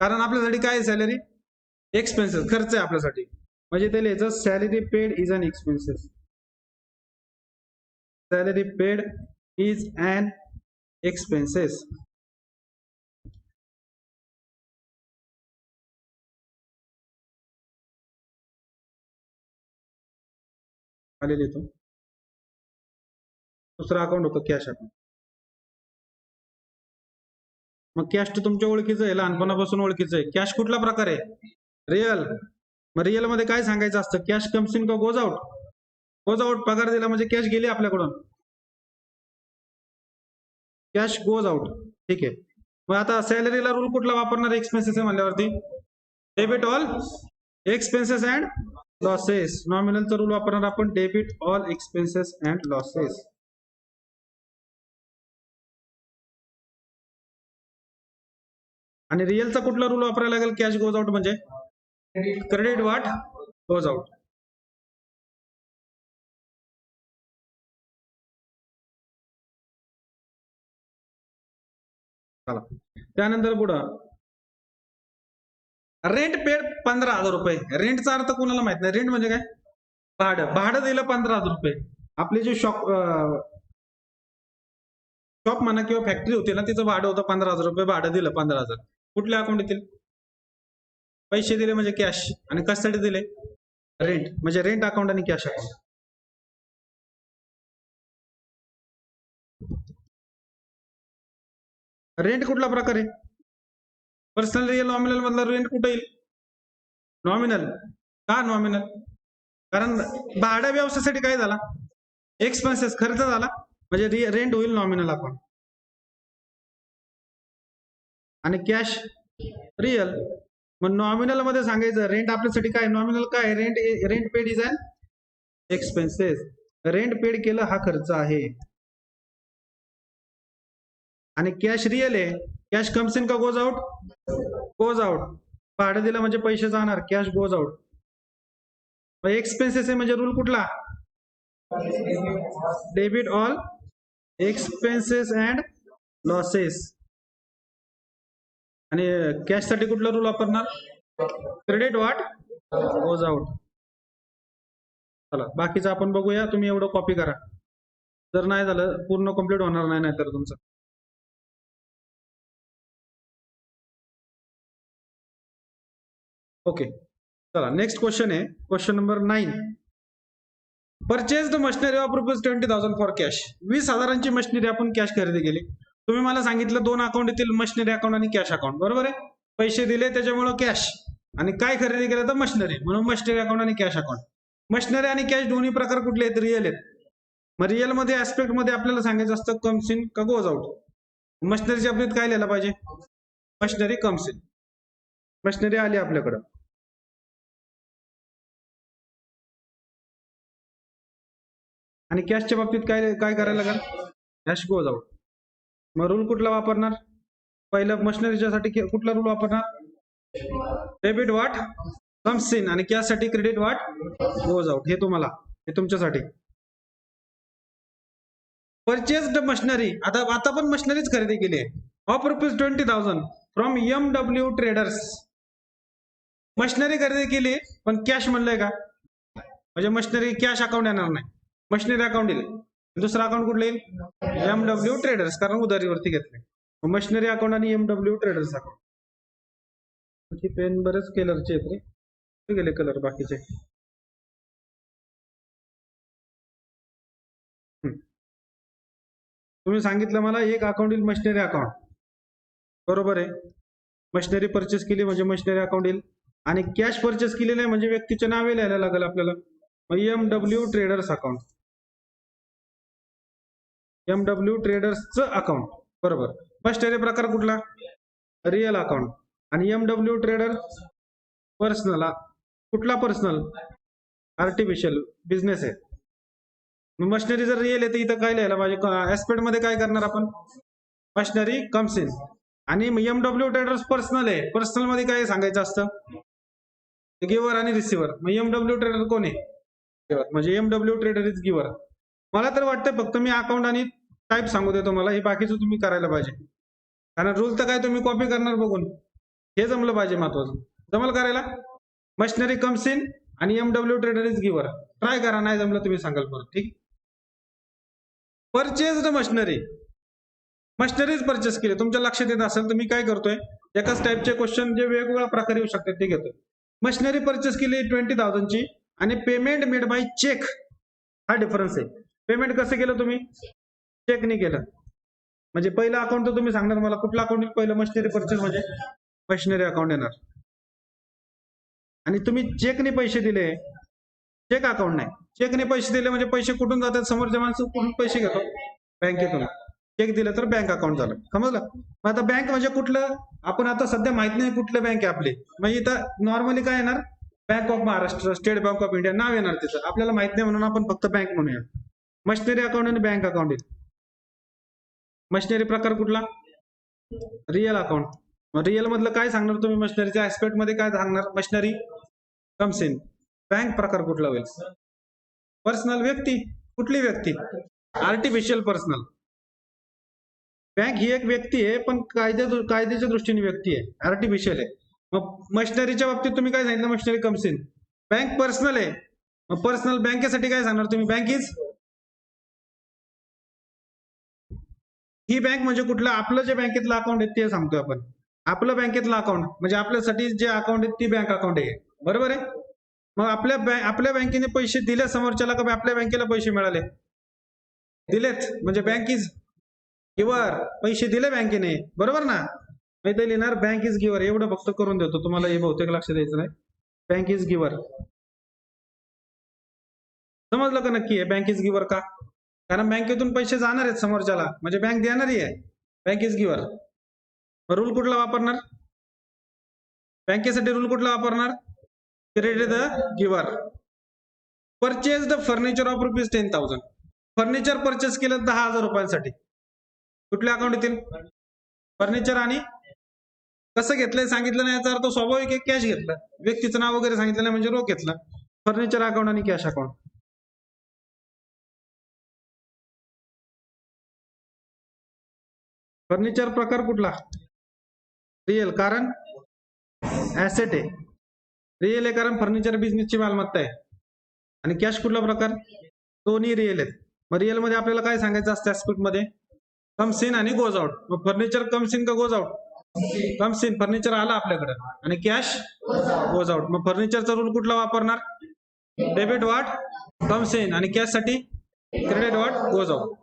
कारण आपल्यासाठी काय आहे सॅलरी? एक्सपेन्सेस, खर्च आहे आपल्यासाठी. म्हणजे ते लिहायचं, salary paid is an expenses. Salary paid is an expenses. खाली लिहितो. दुसरा अकाउंट होतं कॅश अकाउंट. मग कॅश तर तुमच्या ओळखीचं आहे, लहानपणापासून ओळखीचं आहे. कॅश कुठला प्रकार आहे? रिअल. मग रिअल मध्ये काय सांगायचं असतं? कॅश कम्स इन का गोज आउट? Goes out. पगार दिला म्हणजे कॅश गेली आपल्याकडून, कॅश गोज आउट. ठीक आहे. मग आता सॅलरीला रूल कुठला वापरणार? एक्सपेन्सेस म्हणल्यावरती debit all expenses and losses. नॉमिनलचा रूल वापरणार आपण, debit all expenses and losses. आणि रिअलचा कुठला रूल वापरायला लागेल? कॅश गोज आउट म्हणजे क्रेडिट व्हॉट गोज आउट. चला, त्यानंतर पुढं रेंट पेड 15,000 रुपये. रेंटचा अर्थ कोणाला माहित नाही? रेंट म्हणजे काय? भाडं. भाडं दिलं 15,000 रुपये. आपली जी शॉप म्हणा किंवा फॅक्टरी होती ना, तिचं भाडं होतं 15,000 रुपये. भाडं दिलं 15,000. कुठल्या अकाउंट येतील? पैसे दिले म्हणजे कॅश. आणि कशासाठी दिले? रेंट. म्हणजे रेंट अकाउंट आणि कॅश अकाउंट. रेंट कुठला प्रकार आहे? पर्सनल, रिअल, नॉमिनल मधला रेंट कुठे येईल? नॉमिनल. का नॉमिनल? कारण भाडा व्यवसायासाठी काय झाला? एक्सपेन्सेस, खर्च झाला, म्हणजे रेंट होईल नॉमिनल अकाउंट. आणि कॅश रिअल. मग नॉमिनल मध्ये सांगायचं रेंट आपल्यासाठी काय? नॉमिनल काय? Rent paid is an expenses. Rent paid केलं हा खर्च आहे. आणि कॅश रिअल आहे. कॅश कम्स इन का गोज आउट? Goes out. भाडं दिलं म्हणजे पैसे जाणार, कॅश गोज आउट. एक्सपेन्सेस आहे म्हणजे रूल कुठला? Debit all expenses and losses. आणि कॅश साठी कुठला रूल वापरणार? Credit what goes out. चला, बाकीचं आपण बघूया. तुम्ही एवढं कॉपी करा. जर नाही झालं पूर्ण कम्प्लीट होणार नाही, नाहीतर तुमचं. ओके, चला नेक्स्ट क्वेश्चन आहे, question number 9. Purchase the machinery of ₹20,000 for cash. 20,000ची मशिनरी आपण कॅश खरेदी केली. तुम्ही मला सांगितलं दोन अकाउंट येतील, मशिनरी अकाउंट आणि कॅश अकाउंट, बरोबर आहे. पैसे दिले त्याच्यामुळे कॅश, आणि काय खरेदी केलं तर मशिनरी, म्हणून मशिनरी अकाउंट आणि कॅश अकाउंट. मशिनरी आणि कॅश दोन्ही प्रकार कुठले आहेत? रिअल आहेत. मग रिअल मध्ये ऍस्पेक्ट मध्ये आपल्याला सांगायचं असतं कम्स इन का गोज आउट. मशिनरीच्या बाबतीत काय लिहायला पाहिजे? Machinery comes in. मशिनरी आली आपल्याकडं. आणि कॅशच्या बाबतीत काय काय करायला लागेल? Cash goes out. मग रूल कुठला वापरणार? पहिलं मशिनरीच्या साठी कुठला रूल वापरणार? डेबिट वाट कम्स इन, आणि कॅश साठी क्रेडिट वाट गोज आउट. हे तुम्हाला, हे तुमच्यासाठी. परचेस्ड मशिनरी, आता पण मशिनरीच खरेदी केली आहे. Of ₹20,000 from MW traders. Machinery खरेदी केली पण कॅश म्हणलंय का? म्हणजे मशिनरी कॅश अकाउंट येणार नाही, मशिनरी अकाउंट येईल. दुसरा अकाउंट कुठलं येईल? MW ट्रेडर्स, कारण उधारीवरती घेतले. मशिनरी अकाउंट आणि MW ट्रेडर्स अकाउंट. पेन बरेच कलरचे आहेत रे, गेले कलर बाकीचे. तुम्ही सांगितलं मला एक अकाउंट येईल मशिनरी अकाउंट, बरोबर आहे. मशिनरी परचेस केली म्हणजे मशिनरी अकाउंट येईल, आणि कॅश परचेस केलेलं आहे म्हणजे व्यक्तीचे नावे लिहायला लागेल आपल्याला. MW ट्रेडर्स अकाउंट, MW ट्रेडर्सचं अकाउंट, बरोबर. मशिनरी प्रकार कुठला? Real account. आणि MW ट्रेडर पर्सनल. कुठला पर्सनल? आर्टिफिशियल बिझनेस आहे. मशिनरी जर रिअल आहे तर इथं काय लिहायला पाहिजे? ऍस्पेक्ट मध्ये काय करणार आपण? Machinery comes in. आणि MW ट्रेडर्स पर्सनल आहे, पर्सनल मध्ये काय सांगायचं असतं? गिव्हर आणि रिसिव्हर. मग MW ट्रेडर कोण आहे? म्हणजे MW ट्रेडर इज गिव्हर. मला तर वाटतं फक्त मी अकाउंट आणि टाईप सांगू देतो मला, हे बाकीचं तुम्ही करायला पाहिजे. कारण रूल तर काय तुम्ही कॉपी करणार बघून, हे जमलं पाहिजे. महत्वाचं जमल करायला. मशिनरी कम्स इन आणि MW trader is giver. Try करा, नाही जमलं तुम्ही सांगाल परत, ठीक. परचेस्ड मशिनरी, मशिनरीज परचेस केली. तुमच्या लक्षात येत असेल तर मी काय करतोय, एकाच टाईपचे क्वेश्चन जे वेगवेगळ्या प्रकारे येऊ शकतात ते घेतोय. मशिनरी परचेस केली 20,000ची, आणि पेमेंट मेड बाय चेक. हा डिफरन्स आहे. पेमेंट कसं केलं तुम्ही? चेकने केलं. म्हणजे पहिलं अकाउंट तर तुम्ही सांगणार मला कुठलं अकाउंट येईल पहिलं? मशिनरी परचेस म्हणजे मशिनरी अकाउंट येणार. आणि तुम्ही चेकने पैसे दिले, चेक अकाउंट नाही, चेकने पैसे दिले म्हणजे पैसे कुठून जातात? समोरच्या माणसं कुठून पैसे घेतो? बँकेतून. चेक दिलं तर बँक अकाउंट झालं, समजलं. मग आता बँक म्हणजे कुठलं? आपण आता सध्या माहित नाही कुठलं बँक आहे आपली. मग इथं नॉर्मली काय येणार? Bank of Maharashtra, state bank of India नाव येणार तिथं. आपल्याला माहित नाही म्हणून आपण फक्त बँक म्हणूया. मशिनरी अकाउंट आणि बँक अकाउंट येईल. मशिनरी प्रकार कुठला? Real account. मग रिअल मधलं काय सांगणार तुम्ही? मशिनरीच्या ऍस्पेक्ट मध्ये काय सांगणार? Machinery comes in. बँक प्रकार कुठला होईल? पर्सनल, व्यक्ती. कुठली व्यक्ती? Artificial personal. बँक ही एक व्यक्ती आहे, पण कायद्याच्या दृष्टीने व्यक्ती आहे, आर्टिफिशियल आहे. मग मशिनरीच्या बाबतीत तुम्ही काय सांगितलं? Machinery comes in. Bank personal आहे, मग पर्सनल बँकेसाठी काय सांगणार तुम्ही? Bank is. ही बँक म्हणजे कुठलं? आपलं जे बँकेतलं अकाउंट आहे ते सांगतोय आपण. आपलं बँकेतलं अकाउंट म्हणजे आपल्यासाठी जे अकाउंट आहे ती बँक अकाउंट आहे, बरोबर आहे. मग आपल्या बँकेने पैसे दिले समोरच्याला का आपल्या बँकेला पैसे मिळाले? दिलेत, म्हणजे बँक इज गिव्हर. पैसे दिले बँकेने, बरोबर ना. इथे लिहिणार बँक इज गिव्हर. एवढं फक्त करून देतो तुम्हाला, हे बहुतेक लक्ष द्यायचं नाही. Bank is giver. समजलं का नक्की आहे बँक इज गिव्हर का? कारण बँकेतून पैसे जाणार आहेत समोरच्याला, म्हणजे बँक देणारी आहे. Bank is giver. रूल कुठला वापरणार? बँकेसाठी रूल कुठला वापरणार? Credit the giver. Purchase the furniture of ₹10,000. Furniture purchase केलं 10,000 रुपयांसाठी. कुठल्या अकाउंट येतील? फर्निचर. आणि कसं घेतलंय सांगितलं नाही, याचा अर्थ स्वाभाविक आहे कॅश घेतलं. व्यक्तीचं नाव वगैरे सांगितलं नाही म्हणजे रोख घेतलं. फर्निचर अकाउंट आणि कॅश अकाउंट. फर्निचर प्रकार कुठला? रिअल, कारण ऍसेट आहे. रिअल आहे कारण फर्निचर बिझनेसची मालमत्ता आहे. आणि कॅश कुठला प्रकार? दोन्ही रिअल आहेत. मग रिअल मध्ये आपल्याला काय सांगायचं असतं ऍस्पेक्ट मध्ये? कम्स इन आणि गोज आउट. मग फर्निचर कम्स इन का goes out? Comes in. Furniture आला आपल्याकडे, आणि कॅश गोज आउट. मग फर्निचरचा रूल कुठला वापरणार? डेबिट व्हॉट कम्स इन आणि कॅश साठी credit what goes out.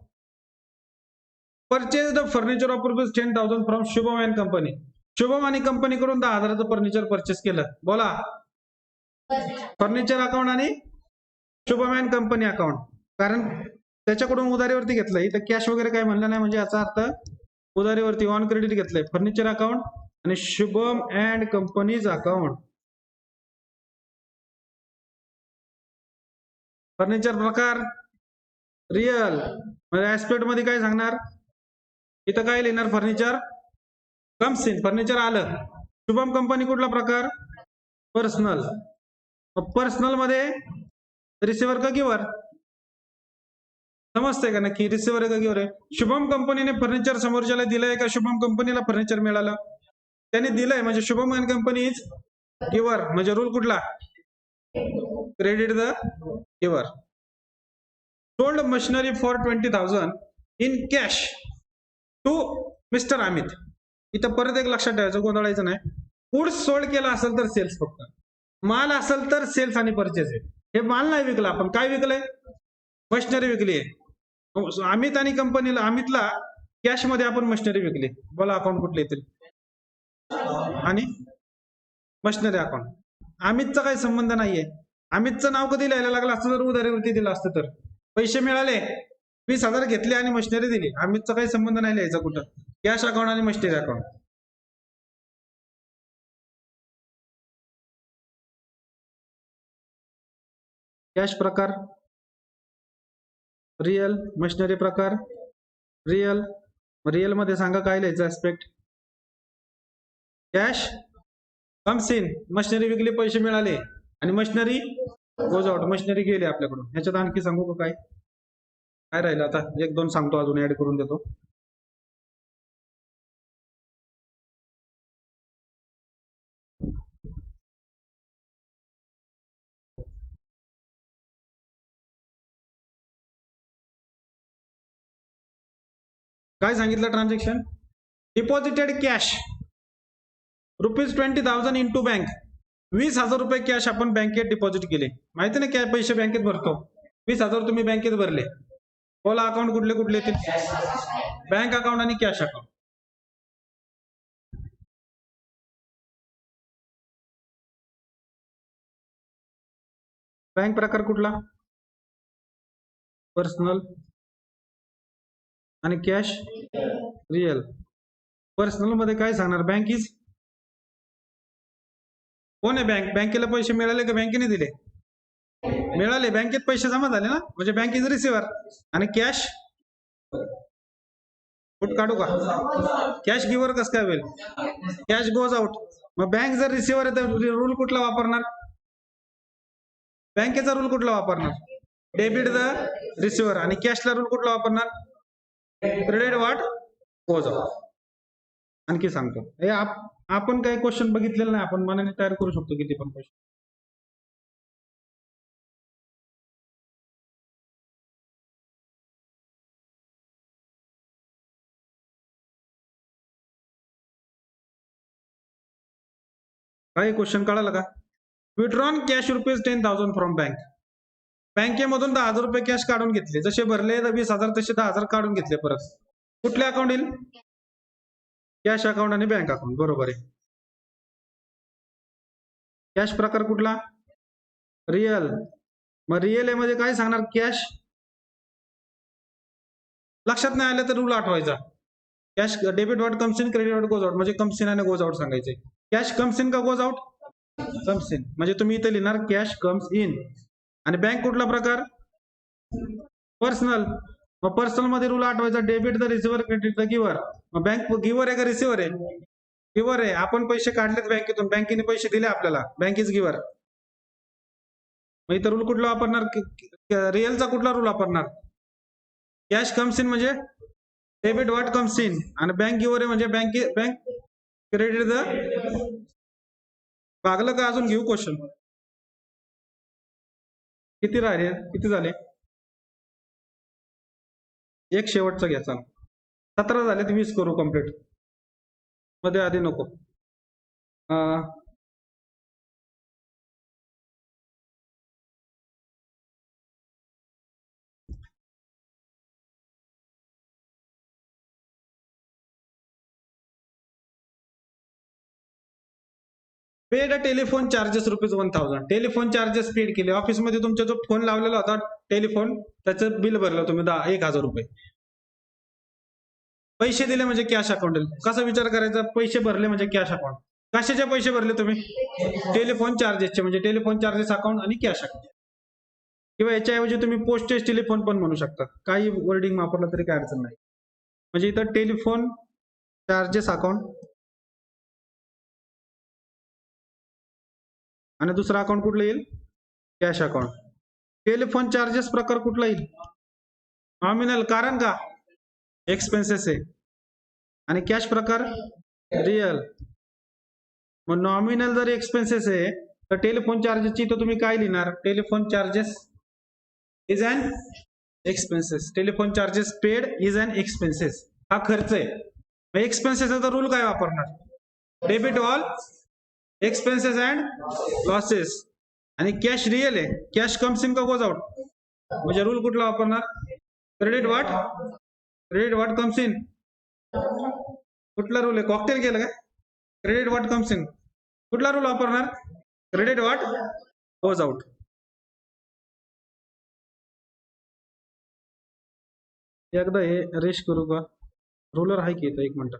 Purchase the furniture of rupees 10,000 from Shubham and company. Shubham आणि कंपनीकडून 10,000चं फर्निचर परचेस केलं. बोला फर्निचर अकाउंट आणि शुभम अँड कंपनी अकाउंट, कारण त्याच्याकडून उधारीवरती घेतलं. इथं कॅश वगैरे काही म्हणलं नाही, म्हणजे याचा अर्थ उधारीवरती ऑन क्रेडिट घेतलंय. फर्निचर अकाउंट आणि Shubham and companies account. Furniture प्रकार रिअल, म्हणजे ऍस्पेक्ट मध्ये काय सांगणार, इथं काय लिहिणार, फर्निचर कम्स इन, फर्निचर आलं. शुभम कंपनी कुठला प्रकार, पर्सनल. पर्सनल मध्ये रिसिव्हर का गिव्हर, समजतंय का नक्की, रिसिव्हर आहे का गिव्हर आहे. शुभम कंपनीने फर्निचर समोरच्याला दिलंय का शुभम कंपनीला फर्निचर मिळालं, त्याने दिलंय, म्हणजे Shubham and company is giver, म्हणजे रूल कुठला, credit the giver. Sold machinery for 20,000 in cash to mister Amit. इथं परत एक लक्षात ठेवायचं, गोंधळायचं नाही. गुड्स सोल्ड केला असेल तर सेल्स, फक्त माल असेल तर सेल्स आणि परचेस आहे. हे माल नाही विकला आपण, काय विकलंय, मशिनरी विकली आहे. अमित आणि कंपनीला, अमितला कॅश मध्ये आपण मशिनरी विकली. बोला अकाउंट कुठले येतील, आणि मशिनरी अकाउंट. अमितचा काही संबंध नाहीये. अमितचं नाव कधी लिहायला लागलं असतं, जर उधारीवरती दिलं असतं तर. पैसे मिळाले, 20,000 घेतले आणि मशिनरी दिली. अमितचा काही संबंध नाही लिहायचा कुठं, कॅश अकाउंट आणि मशिनरी अकाउंट. कॅश प्रकार रिअल, मशिनरी प्रकार रिअल. रिअल मध्ये सांगा काय लिहायचं aspect, cash comes in, machinery विकली, पैसे मिळाले, आणि मशिनरी गोज आउट, मशिनरी गेली आपल्याकडून. ह्याच्यात आणखी सांगू का, काय राहिलं आता, 1-2 सांगतो, अजून ऍड करून देतो. काय सांगितलं, transaction deposited cash ₹20,000 into bank. 20,000 रुपये कॅश आपण बँकेत डिपॉझिट केले. माहिती ना, काय पैसे बँकेत भरतो, 20,000 तुम्ही बँकेत भरले. बोला अकाउंट कुठले कुठले येतील, बँक अकाउंट आणि कॅश अकाउंट. बँक प्रकार कुठला, पर्सनल, आणि कॅश रिअल. पर्सनल मध्ये काय सांगणार, बँक इज, कोण आहे बँक, बँकेला पैसे मिळाले का बँकेने दिले, मिळाले, बँकेत पैसे जमा झाले ना, म्हणजे बँक इज रिसिव्हर. आणि कॅश कुठ काढू का, कॅश गिव्हर कसं काय होईल, कॅश गोज आउट. मग बँक जर रिसिव्हर आहे तर रूल कुठला वापरणार, बँकेचा रूल कुठला वापरणार, डेबिट द रिसिव्हर. आणि कॅशला रूल कुठला वापरणार, क्रेडिट व्हॉट गोज आउट. आणखी सांगतो, हे आपण काही क्वेश्चन बघितलेलं नाही, आपण मनाने तयार करू शकतो किती पण क्वेश्चन. काही क्वेश्चन कळालं का, विड्रॉन कॅश ₹10,000 फ्रॉम बँक. बँकेमधून 10,000 रुपये कॅश काढून घेतले, जसे भरले 20,000 तसे 10,000 काढून घेतले. परत कुठले अकाउंट येईल, कॅश अकाउंट आणि बँक अकाउंट, बरोबर आहे. कॅश प्रकार कुठला, रिअल. मग रिअल मध्ये काय सांगणार, कॅश, लक्षात नाही आलं तर रूल आठवायचा, cash debit what comes in, credit what goes out, म्हणजे कम्स इन आणि गोज आउट सांगायचे. कॅश कम्स इन का गोज आउट, कम्स इन, म्हणजे तुम्ही इथे लिहिणार कॅश कम्स इन. आणि बँक कुठला प्रकार, पर्सनल. मग पर्सनल मध्ये रूल आठवायचा, debit the receiver, credit the giver. मग बँक गिव्हर आहे का रिसिव्हर आहे, गिव्हर आहे. आपण पैसे काढलेत बँकेतून, बँकेने पैसे दिले आपल्याला, बँक इज गिव्हर. मग इथं रूल कुठला वापरणार, रिअलचा कुठला रूल वापरणार, कॅश कम्स इन म्हणजे डेबिट व्हॉट कम्स इन, आणि बँक गिव्हर आहे म्हणजे बँक क्रेडिट द. भागलं का अजून घेऊ क्वेश्चन, किती राहिले, किती झाले, एक शेवटचा घ्या, चला 17 झाले, 20 करू कम्प्लीट, मध्ये आधी नको. Paid telephone charges ₹1000. Telephone charges paid केले. ऑफिसमध्ये तुमचा जो फोन लावलेला होता टेलिफोन त्याचं बिल भरलं तुम्ही 1000 रुपये. पैसे दिले म्हणजे कॅश अकाउंट. कसा विचार करायचा? पैसे भरले म्हणजे कॅश अकाउंट. कशाचे पैसे भरले तुम्ही? टेलिफोन चार्जेसचे, म्हणजे टेलिफोन चार्जेस अकाउंट आणि कॅश अकाउंट. किंवा याच्याऐवजी तुम्ही पोस्टेज टेलिफोन पण म्हणू शकता. काही वर्डिंग वापरलं तरी काय अडचण नाही. म्हणजे इथं टेलिफोन चार्जेस अकाउंट आणि दुसरा अकाउंट कुठलं येईल? Cash account. टेलिफोन चार्जेस प्रकार कुठला येईल? नॉमिनल. कारण का? एक्सपेन्सेस आहे. आणि कॅश प्रकार रिअल. मग नॉमिनल जर एक्सपेन्सेस आहे तर टेलिफोन चार्जेसची तर तुम्ही काय लिहिणार? Telephone charges is an expenses. Telephone charges paid is an expenses. हा खर्च आहे. एक्सपेन्सेसचा रूल काय वापरणार? Debit all expenses and losses. आणि कॅश रिअल आहे. कॅश कम्स इन का गोज आउट? म्हणजे रूल कुठला वापरणार? Credit what comes in. कुठला रूल आहे? कॉकटेल केलं काय? Credit what comes in. कुठला रूल वापरणार? Credit what goes out. एकदा हे रेश करू का? रूलर आहे की इथं, एक मिनिट.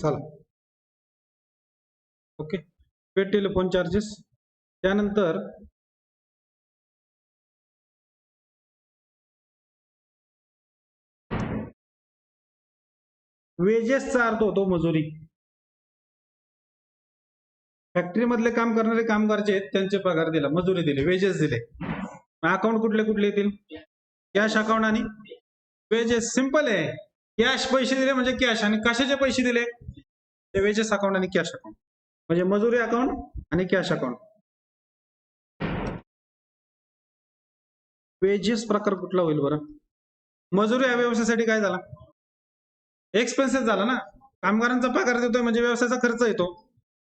चला, ओके. Paid telephone charges. त्यानंतर वेजेसचा अर्थ होतो मजुरी. फॅक्टरी मधले काम करणारे कामगार जे आहेत त्यांचे पगार दिला, मजुरी दिली, वेजेस दिले. अकाउंट कुठले कुठले येतील? कॅश अकाउंट आणि वेजेस. सिंपल आहे. कॅश पैसे दिले म्हणजे कॅश. आणि कशाचे पैसे दिले? ते वेजेस अकाउंट आणि कॅश अकाउंट. म्हणजे मजुरी अकाउंट आणि कॅश अकाउंट. वेजेस प्रकार कुठला होईल बरं? मजुरी या व्यवसायासाठी काय झाला? एक्सपेन्सेस झाला ना. कामगारांचा पगार देतोय म्हणजे व्यवसायाचा खर्च येतो,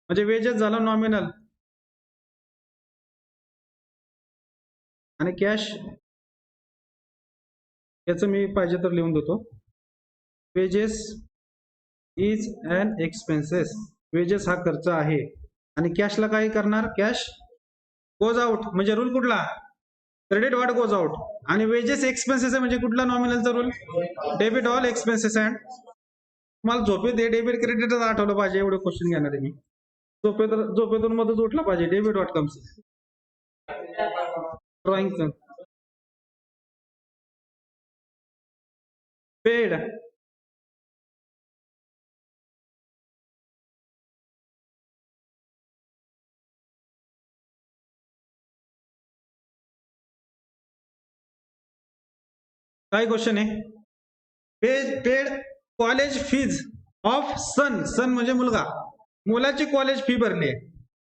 म्हणजे वेजेस झाला नॉमिनल. आणि कॅश याचं मी पाहिजे तर लिहून देतो. Wages is an expenses. Wages हा खर्च आहे. आणि कॅशला काय करणार? Cash goes out. म्हणजे रूल कुठला? Credit what goes out. आणि वेजेस एक्सपेन्सेस आहे म्हणजे कुठला नॉमिनलचा rule? Debit all expenses and. मला झोपेत डेबिट क्रेडिटच आठवलं पाहिजे एवढे क्वेश्चन घेणार आहे मी. झोपेतून मध्येच उठला पाहिजे. Debit what comes. ड्रॉइंगचं पेड. काय क्वेश्चन आहे? Paid college fees of son. Son म्हणजे मुलगा. मुलाची कॉलेज फी भरली आहे.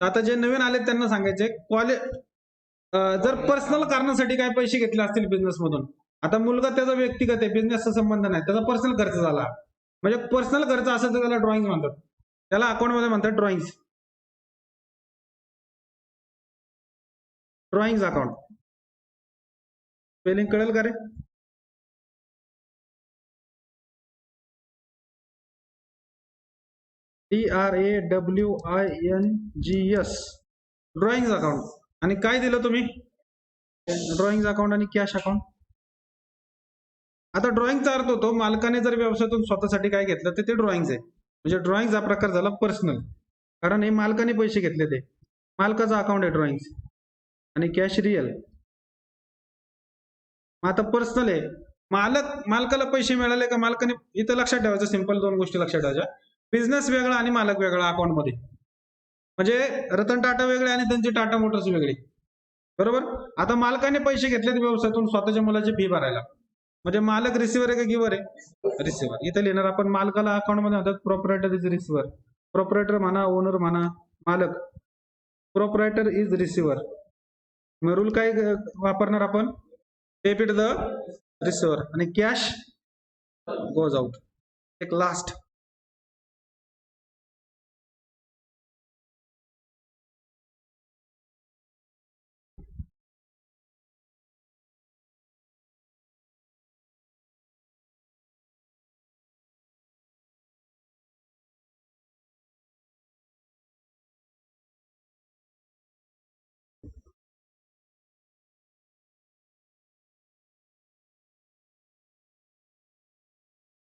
आता जे नवीन आले त्यांना सांगायचे, कॉलेज जर पर्सनल कारणासाठी काय पैसे घेतले असतील बिझनेस मधून, आता मुलगा त्याचा व्यक्तिगत आहे, बिझनेसचा संबंध नाही, त्याचा पर्सनल खर्च झाला, म्हणजे पर्सनल खर्च असेल तर त्याला ड्रॉइंग म्हणतात. त्याला अकाउंट मध्ये म्हणतात ड्रॉइंग. Drawing account. स्पेलिंग कळेल का रे? DRAWINGS. Drawing account. आणि काय दिलं तुम्ही? ड्रॉइंग अकाउंट आणि कॅश अकाउंट. आता ड्रॉइंगचा अर्थ होतो मालकाने जर व्यवसायातून स्वतःसाठी काय घेतलं तर ते ड्रॉइंग आहे. म्हणजे ड्रॉइंग हा प्रकार झाला पर्सनल, कारण हे मालकाने पैसे घेतले, ते मालकाचा अकाउंट आहे ड्रॉइंग. आणि कॅश रिअल. आता पर्सनल आहे. मालकाला पैसे मिळाले का मालकाने, इथं लक्षात ठेवायचं सिंपल 2 गोष्टी लक्षात ठेवायच्या. बिझनेस वेगळा आणि मालक वेगळा अकाउंट मध्ये. म्हणजे रतन टाटा वेगळे आणि त्यांची टाटा मोटर्स वेगळी. बरोबर. आता मालकाने पैसे घेतलेत व्यवसायातून स्वतःच्या मुलाची फी भरायला, म्हणजे मालक रिसिव्हर आहे का गिव्हर आहे? रिसिव्हर. इथे लिहिणार आपण मालकाला अकाउंट मध्ये म्हणतात प्रोपरायटर इज रिसिव्हर. प्रोपरायटर म्हणा, ओनर म्हणा, मालक. Proprietor is receiver. मग रूल काय वापरणार आपण? डेबिट द रिसिव्हर आणि कॅश गोज आउट. एक लास्ट.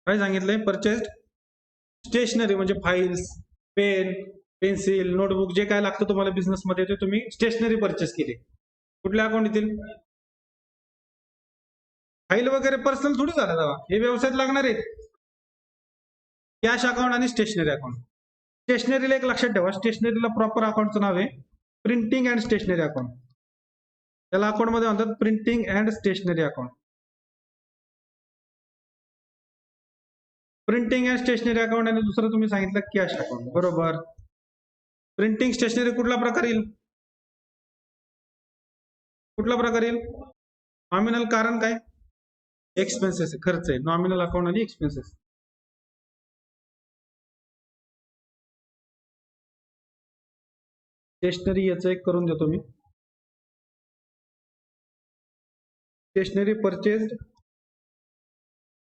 काय सांगितलंय? परचेस्ड स्टेशनरी म्हणजे फाईल्स, पेन, पेन्सिल, नोटबुक जे काय लागतं तुम्हाला बिझनेस मध्ये ते तुम्ही स्टेशनरी परचेस केली. कुठल्या अकाउंट येतील? फाईल वगैरे पर्सनल थोडी झालं तेव्हा, हे व्यवसायात लागणार आहेत. कॅश अकाउंट आणि स्टेशनरी अकाउंट. स्टेशनरीला एक लक्षात ठेवा, स्टेशनरीला प्रॉपर अकाउंटचं नाव आहे प्रिंटिंग अँड स्टेशनरी अकाउंट. त्याला अकाउंट मध्ये म्हणतात printing and stationery account. Printing and stationery account आणि दुसरं तुम्ही सांगितलं कॅश अकाउंट. बरोबर. प्रिंटिंग स्टेशनरी कुठला प्रकार येईल? कुठला प्रकार येईल? नॉमिनल. कारण काय? एक्सपेन्सेस, खर्च आहे. नॉमिनल अकाउंट आणि एक्सपेन्सेस. स्टेशनरी याचं एक करून देतो मी. Stationery purchased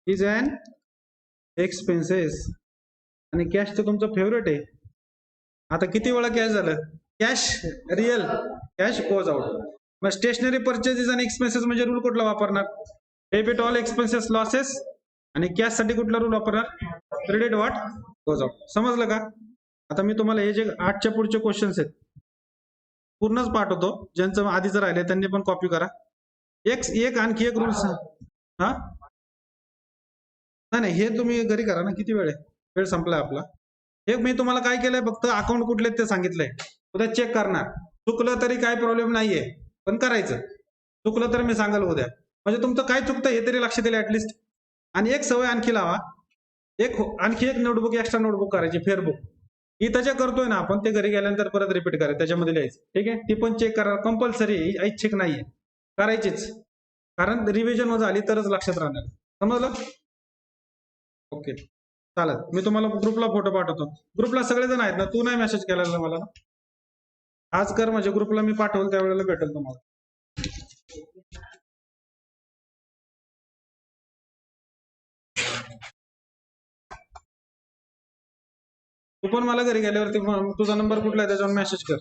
is an expenses आणि कॅश तर तुमचं फेवरेट आहे. आता किती वेळा कॅश झालं? Cash real, cash goes out. मग stationery purchase is an expenses म्हणजे रूल कुठला वापरणार? Debit all expenses losses. आणि कॅश साठी कुठला रूल वापरणार? Credit what goes out. समजलं का? आता मी तुम्हाला हे जे 8च्या पुढचे क्वेश्चन्स आहेत पूर्णच पाठवतो. ज्यांचं आधीच राहिले त्यांनी पण कॉपी करा. एक आणखी एक रूल्स. हा नाही, हे तुम्ही घरी करा ना. किती वेळ आहे? वेळ संपलाय आपला. हे मी तुम्हाला काय केलंय, फक्त अकाउंट कुठले ते सांगितलंय. उद्या चेक करणार. चुकलं तरी काही प्रॉब्लेम नाहीये, पण करायचं. चुकलं तर मी सांगाल उद्या. म्हणजे तुमचं काय चुकतं हे तरी लक्षात येईल ऍटलिस्ट. आणि एक सवय आणखी लावा. आणखी एक नोटबुक, एक्स्ट्रा नोटबुक करायची, फेअरबुक. इथं जे करतोय ना आपण ते घरी गेल्यानंतर परत रिपीट करायचं, त्याच्यामध्ये लिहायचं. ठीक आहे? ती पण चेक करा. कंपल्सरी, ऐच्छिक नाहीये, करायचीच. कारण रिव्हिजन झाली तरच लक्षात राहणार. समजलं? ओके, चालेल. मी तुम्हाला ग्रुपला फोटो पाठवतो. ग्रुपला सगळेजण आहेत ना? तू नाही मेसेज केलेला मला? आज कर, म्हणजे ग्रुपला मी पाठवलं त्यावेळेला भेटेल तुम्हाला. तू पण मला घरी गेल्यावरती तुझा नंबर कुठला आहे त्याच्यावर मेसेज कर.